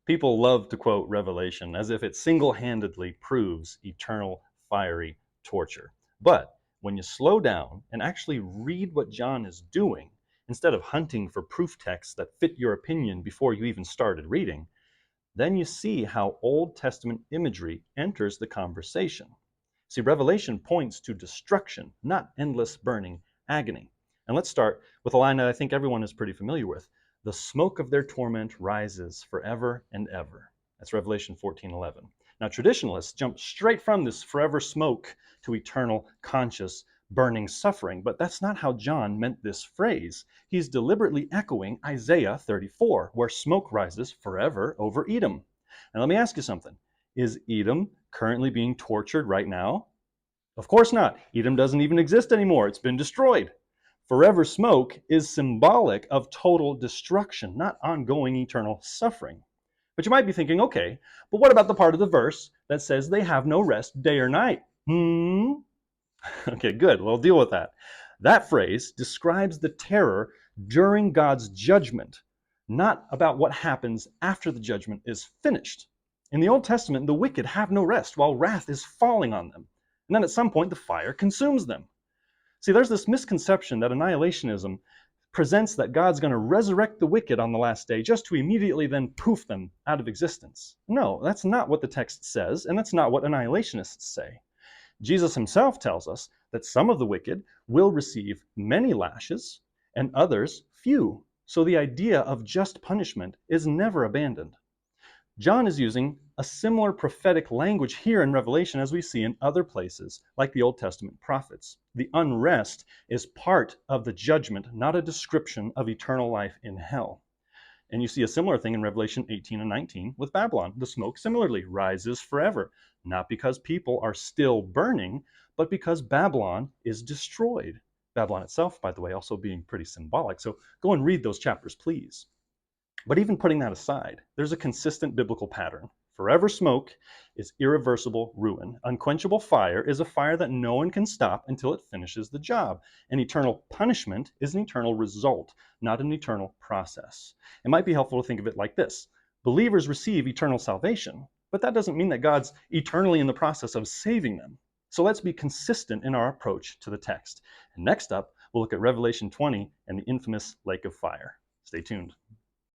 People love to quote Revelation as if it single-handedly proves eternal fiery torture. But when you slow down and actually read what John is doing, instead of hunting for proof texts that fit your opinion before you even started reading, then you see how Old Testament imagery enters the conversation. See, Revelation points to destruction, not endless burning agony. And let's start with a line that I think everyone is pretty familiar with. The smoke of their torment rises forever and ever. That's Revelation 14:11. Now, traditionalists jump straight from this forever smoke to eternal, conscious, burning suffering, but that's not how John meant this phrase. He's deliberately echoing Isaiah 34, where smoke rises forever over Edom. And let me ask you something. Is Edom currently being tortured right now? Of course not. Edom doesn't even exist anymore. It's been destroyed. Forever smoke is symbolic of total destruction, not ongoing eternal suffering. But you might be thinking, okay, but what about the part of the verse that says they have no rest day or night? Okay, good. We'll deal with that. That phrase describes the terror during God's judgment, not about what happens after the judgment is finished. In the Old Testament, the wicked have no rest while wrath is falling on them. And then at some point, the fire consumes them. See, there's this misconception that annihilationism presents that God's going to resurrect the wicked on the last day just to immediately then poof them out of existence. No, that's not what the text says, and that's not what annihilationists say. Jesus himself tells us that some of the wicked will receive many lashes and others few. So the idea of just punishment is never abandoned. John is using a similar prophetic language here in Revelation as we see in other places, like the Old Testament prophets. The unrest is part of the judgment, not a description of eternal life in hell. And you see a similar thing in Revelation 18 and 19 with Babylon. The smoke similarly rises forever, not because people are still burning, but because Babylon is destroyed. Babylon itself, by the way, also being pretty symbolic. So go and read those chapters, please. But even putting that aside, there's a consistent biblical pattern. Forever smoke is irreversible ruin. Unquenchable fire is a fire that no one can stop until it finishes the job. And eternal punishment is an eternal result, not an eternal process. It might be helpful to think of it like this. Believers receive eternal salvation, but that doesn't mean that God's eternally in the process of saving them. So let's be consistent in our approach to the text. And next up, we'll look at Revelation 20 and the infamous lake of fire. Stay tuned.